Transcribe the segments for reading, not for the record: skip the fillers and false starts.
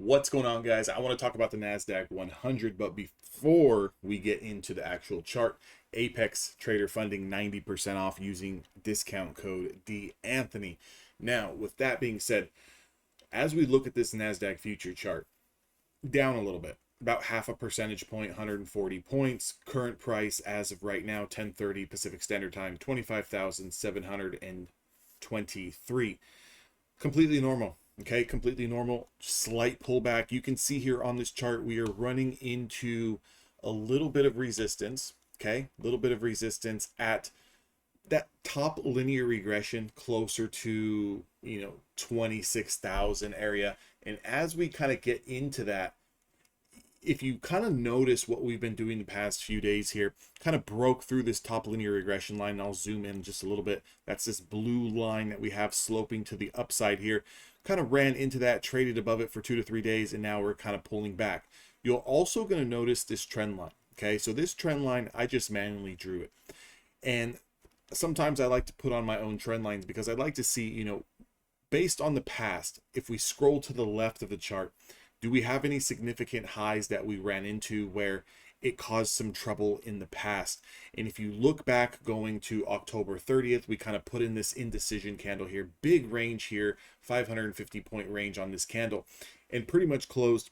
What's going on, guys? I want to talk about the Nasdaq 100, but before we get into the actual chart, Apex Trader Funding 90% off using discount code DAnthony. Now, with that being said, as we look at this Nasdaq future chart, down a little bit, about half a percentage point, 140 points. Current price as of right now, 10:30 Pacific Standard Time, 25,723. Completely normal. Okay, completely normal. Slight pullback. You can see here on this chart, we are running into a little bit of resistance. Okay, a little bit of resistance at that top linear regression closer to 26,000 area. And as we kind of get into that, if you kind of notice what we've been doing the past few days here, kind of broke through this top linear regression line. And I'll zoom in just a little bit. That's this blue line that we have sloping to the upside here. Kind of ran into that, traded above it for 2 to 3 days, and now we're kind of pulling back. You're also going to notice this trend line. Okay, so this trend line, I just manually drew it. And sometimes I like to put on my own trend lines because I'd like to see, based on the past, if we scroll to the left of the chart, do we have any significant highs that we ran into where it caused some trouble in the past? And if you look back going to October 30th, we kind of put in this indecision candle here, big range here, 550 point range on this candle, and pretty much closed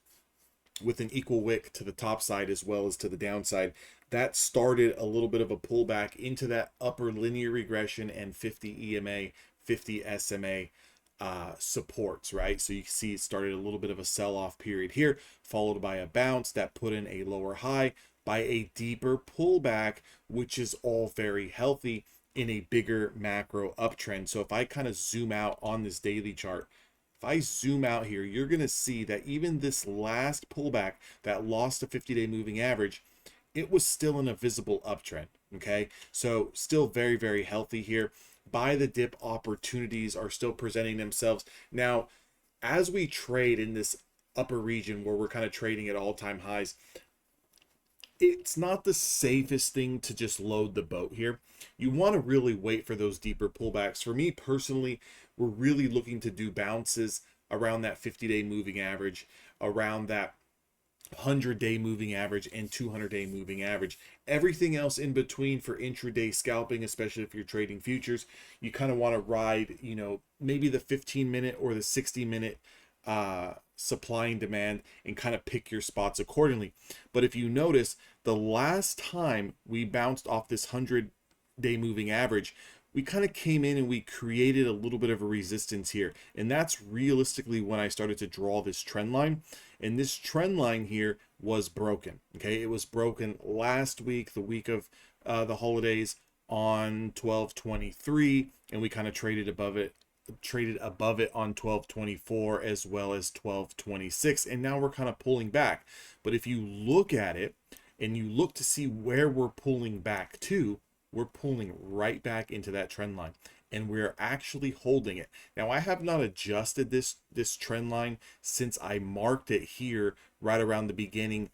with an equal wick to the top side as well as to the downside. That started a little bit of a pullback into that upper linear regression and 50 EMA, 50 SMA supports, right? So you can see it started a little bit of a sell-off period here, followed by a bounce that put in a lower high, by a deeper pullback, which is all very healthy in a bigger macro uptrend. So if I kind of zoom out on this daily chart, if I zoom out here, you're going to see that even this last pullback that lost a 50-day moving average, it was still in a visible uptrend. Okay, so still very, very healthy here. Buy the dip opportunities are still presenting themselves. Now, as we trade in this upper region where we're kind of trading at all-time highs, it's not the safest thing to just load the boat here. You want to really wait for those deeper pullbacks. For me personally, we're really looking to do bounces around that 50-day moving average, around that 100-day moving average and 200-day moving average. Everything else in between for intraday scalping, especially if you're trading futures, you kind of want to ride, maybe the 15-minute or the 60-minute supply and demand and kind of pick your spots accordingly. But if you notice, the last time we bounced off this 100-day moving average, we kind of came in and we created a little bit of a resistance here. And that's realistically when I started to draw this trend line. And this trend line here was broken. Okay, it was broken last week, the week of the holidays, on 12/23, and we kind of traded above it on 12/24 as well as 12/26, and now we're kind of pulling back. But if you look at it and you look to see where we're pulling back to, we're pulling right back into that trend line, and we're actually holding it. Now, I have not adjusted this trend line since I marked it here right around the beginning,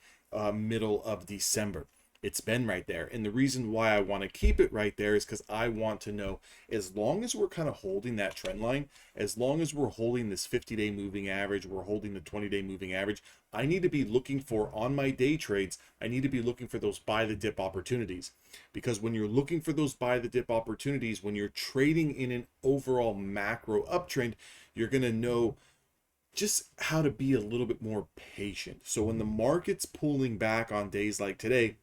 middle of December. It's been right there. And the reason why I want to keep it right there is because I want to know, as long as we're kind of holding that trend line, as long as we're holding this 50-day moving average, we're holding the 20-day moving average, I need to be looking for, on my day trades, I need to be looking for those buy the dip opportunities. Because when you're looking for those buy the dip opportunities, when you're trading in an overall macro uptrend, you're going to know just how to be a little bit more patient. So when the market's pulling back on days like today,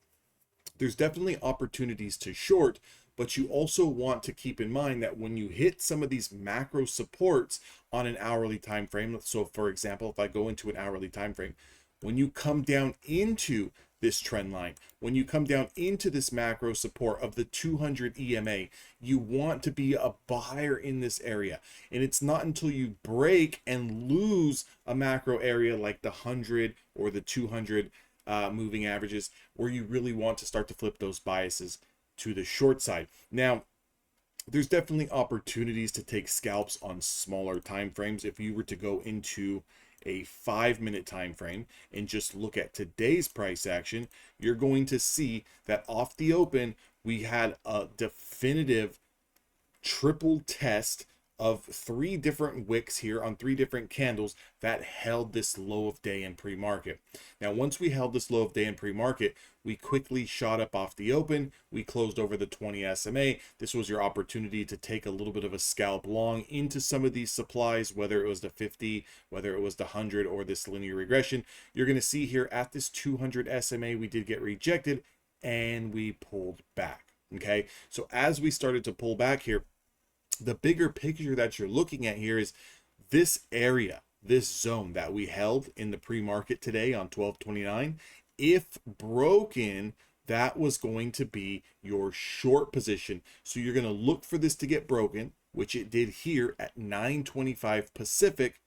there's definitely opportunities to short, but you also want to keep in mind that when you hit some of these macro supports on an hourly time frame, so for example, if I go into an hourly time frame, when you come down into this trend line, when you come down into this macro support of the 200 EMA, you want to be a buyer in this area. And it's not until you break and lose a macro area like the 100 or the 200 moving averages where you really want to start to flip those biases to the short side. Now, there's definitely opportunities to take scalps on smaller time frames. If you were to go into a 5-minute time frame and just look at today's price action, you're going to see that off the open we had a definitive triple test of 3 different wicks here on 3 different candles that held this low of day in pre-market. Now, once we held this low of day in pre-market, we quickly shot up off the open. We closed over the 20 SMA. This was your opportunity to take a little bit of a scalp long into some of these supplies, whether it was the 50, whether it was the 100, or this linear regression. You're going to see here at this 200 SMA, we did get rejected and we pulled back. Okay, so as we started to pull back here, the bigger picture that you're looking at here is this area, this zone that we held in the pre-market today on 12.29. If broken, that was going to be your short position. So you're going to look for this to get broken, which it did here at 9:25 Pacific,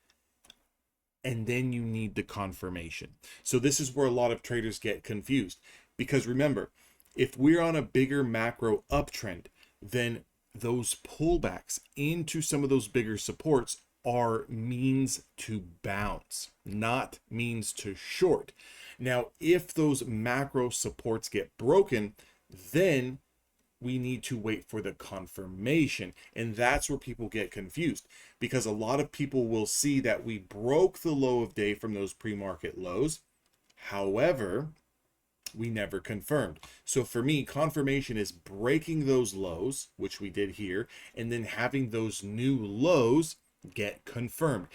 and then you need the confirmation. So this is where a lot of traders get confused, because remember, if we're on a bigger macro uptrend, then those pullbacks into some of those bigger supports are means to bounce, not means to short. Now, if those macro supports get broken, then we need to wait for the confirmation. And that's where people get confused, because a lot of people will see that we broke the low of day from those pre-market lows. However, we never confirmed. So for me, confirmation is breaking those lows, which we did here, and then having those new lows get confirmed.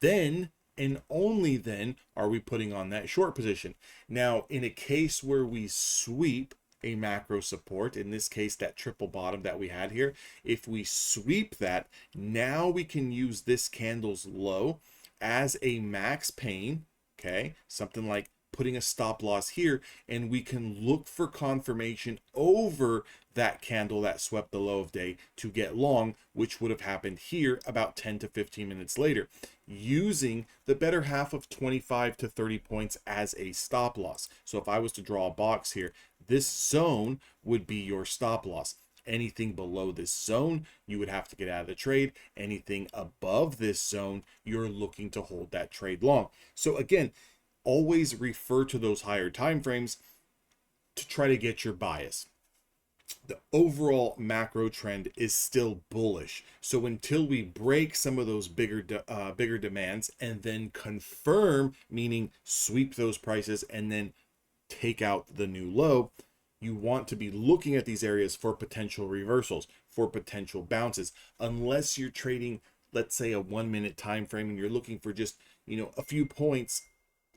Then and only then are we putting on that short position. Now, in a case where we sweep a macro support, in this case that triple bottom that we had here, if we sweep that, now we can use this candle's low as a max pain, okay, something like putting a stop loss here, and we can look for confirmation over that candle that swept the low of day to get long, which would have happened here about 10 to 15 minutes later, using the better half of 25 to 30 points as a stop loss. So if I was to draw a box here, this zone would be your stop loss. Anything below this zone, you would have to get out of the trade. Anything above this zone, you're looking to hold that trade long. So again, always refer to those higher time frames to try to get your bias. The overall macro trend is still bullish. So until we break some of those bigger demands and then confirm, meaning sweep those prices and then take out the new low, you want to be looking at these areas for potential reversals, for potential bounces, unless you're trading, let's say, a 1 minute time frame and you're looking for just, a few points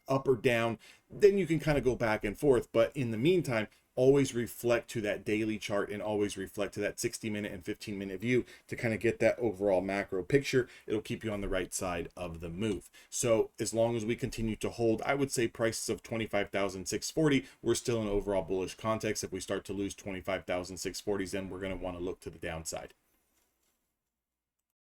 up or down, then you can kind of go back and forth. But in the meantime, always reflect to that daily chart and always reflect to that 60-minute and 15-minute view to kind of get that overall macro picture. It'll keep you on the right side of the move. So as long as we continue to hold, I would say prices of 25,640, we're still in overall bullish context. If we start to lose 25,640s, then we're going to want to look to the downside.